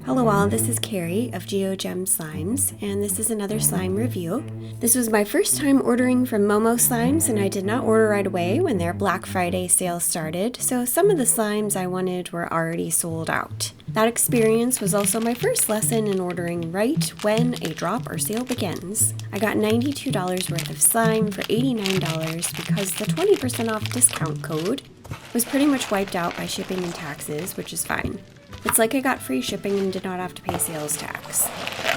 Hello all, this is Carrie of Gem Slimes, and this is another slime review. This was my first time ordering from Momo Slimes, and I did not order right away when their Black Friday sale started, so some of the slimes I wanted were already sold out. That experience was also my first lesson in ordering right when a drop or sale begins. I got $92 worth of slime for $89 because the 20% off discount code was pretty much wiped out by shipping and taxes, which is fine. It's like I got free shipping and did not have to pay sales tax.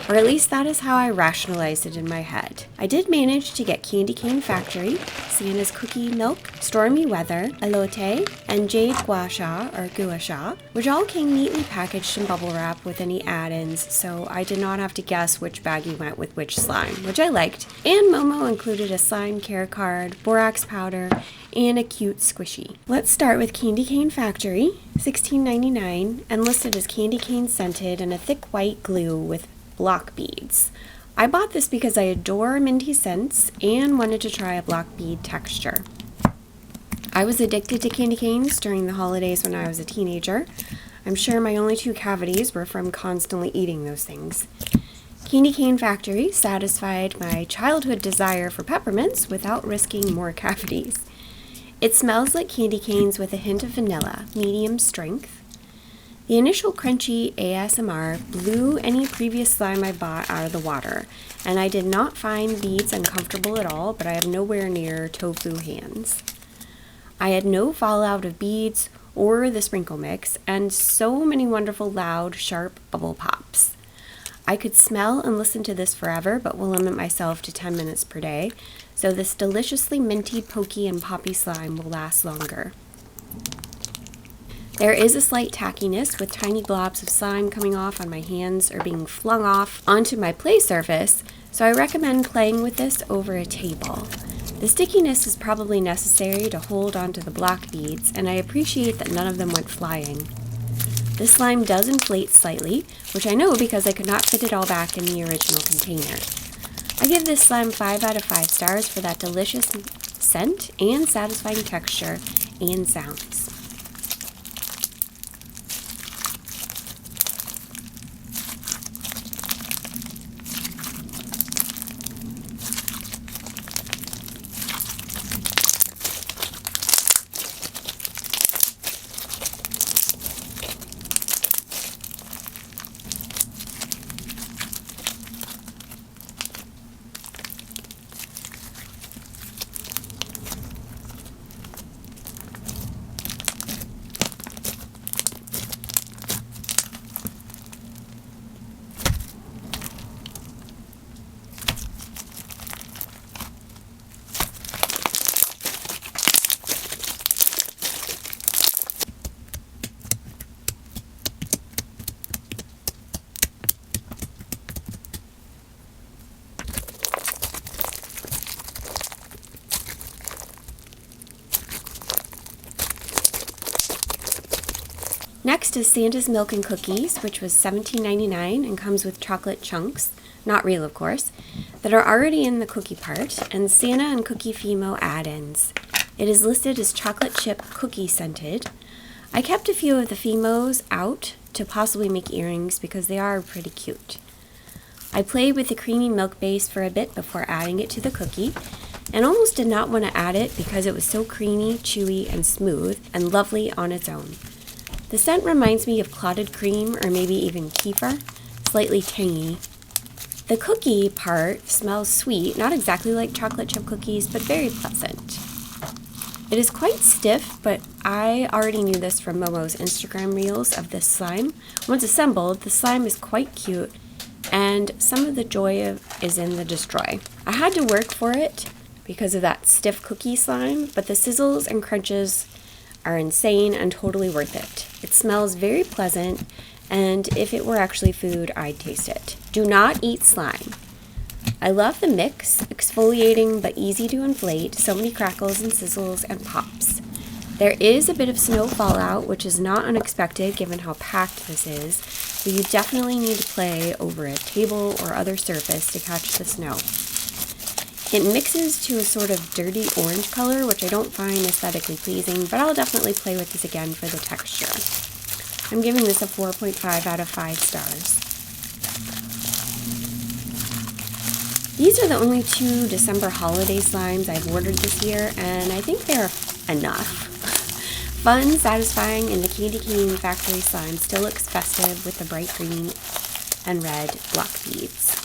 Or at least that is how I rationalized it in my head. I did manage to get Candy Cane Factory, Santa's Cookie Milk, Stormy Weather, Elote, and Jade Gua Sha, which all came neatly packaged in bubble wrap with any add-ins, so I did not have to guess which baggie went with which slime, which I liked. And Momo included a slime care card, borax powder, and a cute squishy. Let's start with Candy Cane Factory, $16.99, and listed as candy cane scented and a thick white glue with block beads. I bought this because I adore minty scents and wanted to try a block bead texture. I was addicted to candy canes during the holidays when I was a teenager. I'm sure my only two cavities were from constantly eating those things. Candy Cane Factory satisfied my childhood desire for peppermints without risking more cavities. It smells like candy canes with a hint of vanilla, medium strength. The initial crunchy ASMR blew any previous slime I bought out of the water, and I did not find beads uncomfortable at all, but I have nowhere near tofu hands. I had no fallout of beads or the sprinkle mix, and so many wonderful loud, sharp bubble pops. I could smell and listen to this forever, but will limit myself to 10 minutes per day, so this deliciously minty, pokey, and poppy slime will last longer. There is a slight tackiness with tiny globs of slime coming off on my hands or being flung off onto my play surface, so I recommend playing with this over a table. The stickiness is probably necessary to hold onto the block beads, and I appreciate that none of them went flying. This slime does inflate slightly, which I know because I could not fit it all back in the original container. I give this slime 5 out of 5 stars for that delicious scent and satisfying texture and sounds. Next is Santa's Milk and Cookies, which was $17.99 and comes with chocolate chunks, not real of course, that are already in the cookie part, and Santa and Cookie Fimo add-ins. It is listed as chocolate chip cookie scented. I kept a few of the Fimos out to possibly make earrings because they are pretty cute. I played with the creamy milk base for a bit before adding it to the cookie, and almost did not want to add it because it was so creamy, chewy, and smooth, and lovely on its own. The scent reminds me of clotted cream or maybe even kefir, slightly tangy. The cookie part smells sweet, not exactly like chocolate chip cookies, but very pleasant. It is quite stiff, but I already knew this from Momo's Instagram reels of this slime. Once assembled, the slime is quite cute, and some of the joy is in the destroy. I had to work for it because of that stiff cookie slime, but the sizzles and crunches are insane and totally worth it. It smells very pleasant, and if it were actually food, I'd taste it. Do not eat slime. I love the mix, exfoliating but easy to inflate, so many crackles and sizzles and pops. There is a bit of snow fallout, which is not unexpected given how packed this is, so you definitely need to play over a table or other surface to catch the snow. It mixes to a sort of dirty orange color, which I don't find aesthetically pleasing, but I'll definitely play with this again for the texture. I'm giving this a 4.5 out of 5 stars. These are the only 2 December holiday slimes I've ordered this year, and I think they're enough. Fun, satisfying, and the Candy Cane Factory slime still looks festive with the bright green and red block beads.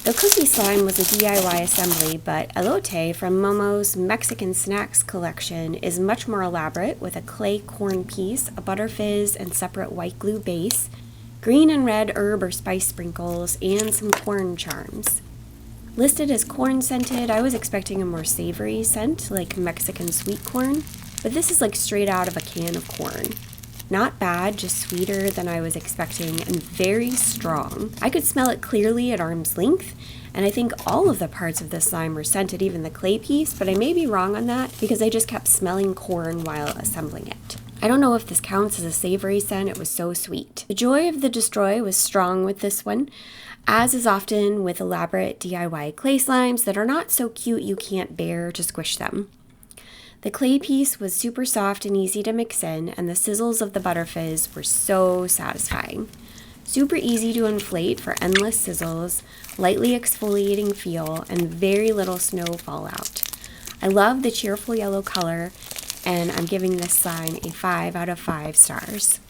The cookie slime was a DIY assembly, but Elote from Momo's Mexican Snacks collection is much more elaborate with a clay corn piece, a Butterfizz and separate white glue base, green and red herb or spice sprinkles, and some corn charms. Listed as corn scented, I was expecting a more savory scent like Mexican sweet corn, but this is like straight out of a can of corn. Not bad, just sweeter than I was expecting and very strong. I could smell it clearly at arm's length, and I think all of the parts of the slime were scented, even the clay piece, but I may be wrong on that because I just kept smelling corn while assembling it. I don't know if this counts as a savory scent, it was so sweet. The joy of the destroy was strong with this one, as is often with elaborate DIY clay slimes that are not so cute you can't bear to squish them. The clay piece was super soft and easy to mix in, and the sizzles of the Butterfizz were so satisfying. Super easy to inflate for endless sizzles, lightly exfoliating feel, and very little snow fallout. I love the cheerful yellow color, and I'm giving this slime a 5 out of 5 stars.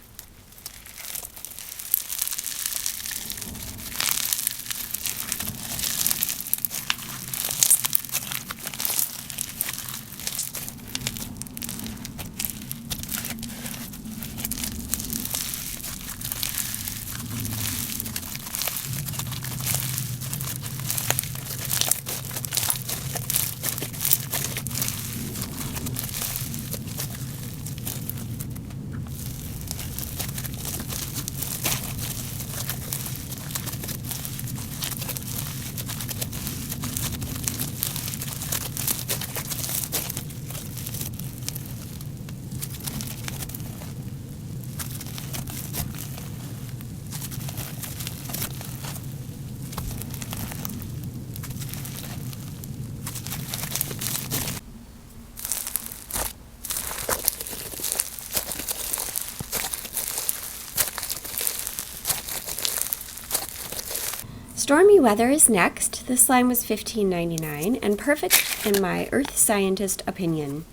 Stormy Weather is next. This slime was $15.99 and perfect in my earth scientist opinion.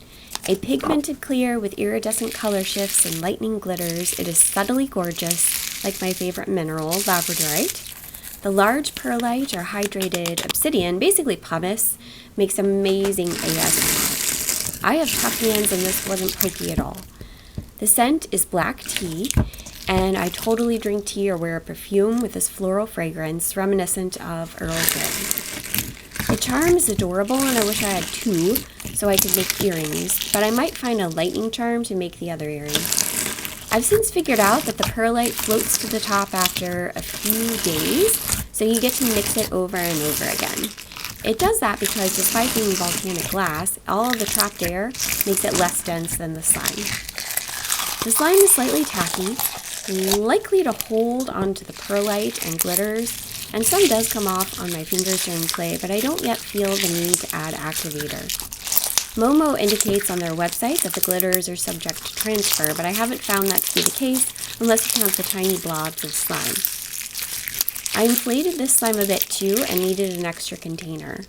A pigmented clear with iridescent color shifts and lightning glitters, it is subtly gorgeous, like my favorite mineral, labradorite. The large perlite or hydrated obsidian, basically pumice, makes amazing ASMR. I have tough hands and this wasn't pokey at all. The scent is black tea, and I totally drink tea or wear a perfume with this floral fragrance reminiscent of Earl Grey. The charm is adorable and I wish I had 2 so I could make earrings, but I might find a lightning charm to make the other earring. I've since figured out that the perlite floats to the top after a few days, so you get to mix it over and over again. It does that because despite being volcanic glass, all of the trapped air makes it less dense than the slime. The slime is slightly tacky, likely to hold onto the perlite and glitters, and some does come off on my fingers during play, but I don't yet feel the need to add activator. Momo indicates on their website that the glitters are subject to transfer, but I haven't found that to be the case unless you count the tiny blobs of slime. I inflated this slime a bit too and needed an extra container.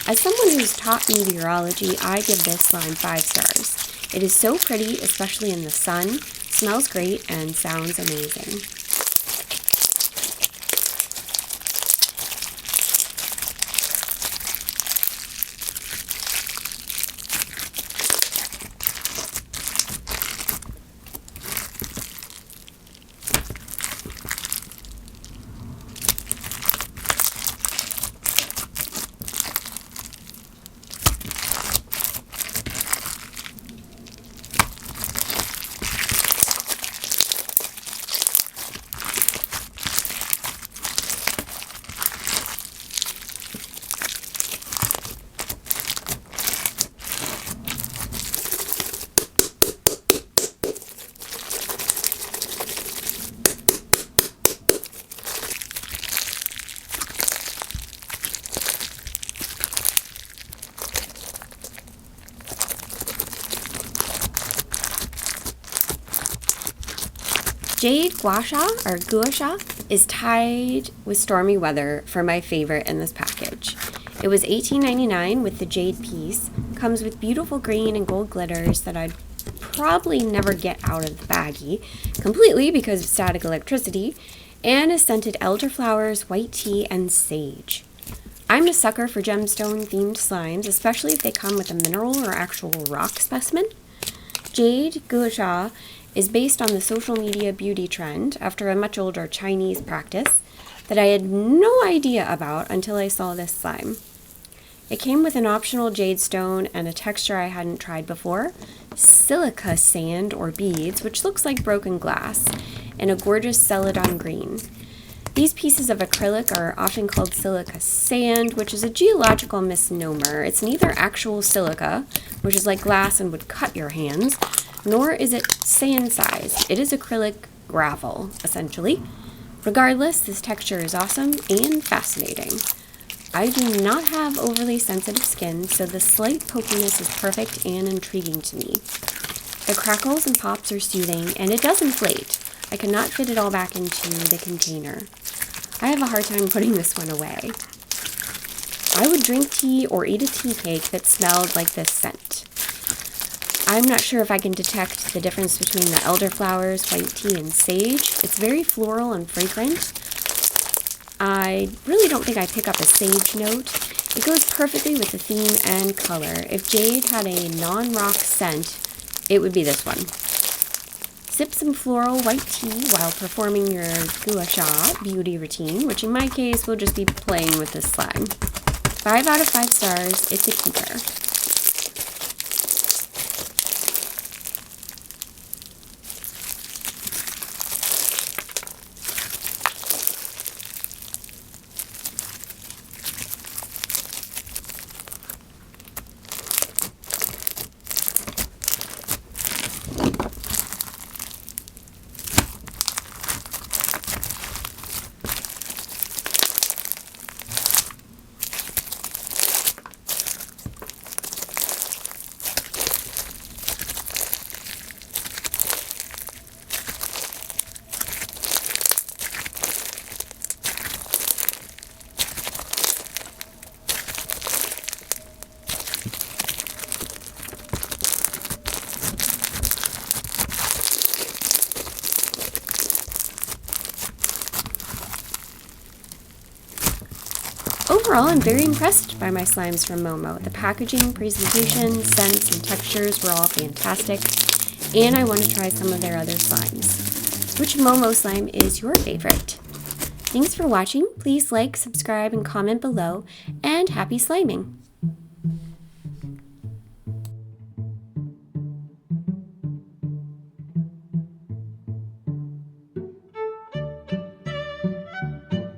As someone who's taught meteorology, I give this slime 5 stars. It is so pretty, especially in the sun, smells great, and sounds amazing. Jade Gua Sha, or Gua Sha, is tied with Stormy Weather for my favorite in this package. It was $18.99 with the jade piece, comes with beautiful green and gold glitters that I'd probably never get out of the baggie completely because of static electricity, and is scented elderflowers, white tea, and sage. I'm a sucker for gemstone themed slimes, especially if they come with a mineral or actual rock specimen. Jade Gua Sha is based on the social media beauty trend after a much older Chinese practice that I had no idea about until I saw this slime. It came with an optional jade stone and a texture I hadn't tried before, silica sand or beads, which looks like broken glass, and a gorgeous celadon green. These pieces of acrylic are often called silica sand, which is a geological misnomer. It's neither actual silica, which is like glass and would cut your hands, nor is it sand size. It is acrylic gravel, essentially. Regardless, this texture is awesome and fascinating. I do not have overly sensitive skin, so the slight pokiness is perfect and intriguing to me. It crackles and pops are soothing, and it does inflate. I cannot fit it all back into the container. I have a hard time putting this one away. I would drink tea or eat a tea cake that smelled like this scent. I'm not sure if I can detect the difference between the elderflowers, white tea, and sage. It's very floral and fragrant. I really don't think I pick up a sage note. It goes perfectly with the theme and color. If jade had a non-rock scent, it would be this one. Sip some floral white tea while performing your Gua Sha beauty routine, which in my case will just be playing with this slime. 5 out of 5 stars, it's a keeper. Overall, I'm very impressed by my slimes from Momo. The packaging, presentation, scents, and textures were all fantastic, and I want to try some of their other slimes. Which Momo slime is your favorite? Thanks for watching. Please like, subscribe, and comment below, and happy sliming!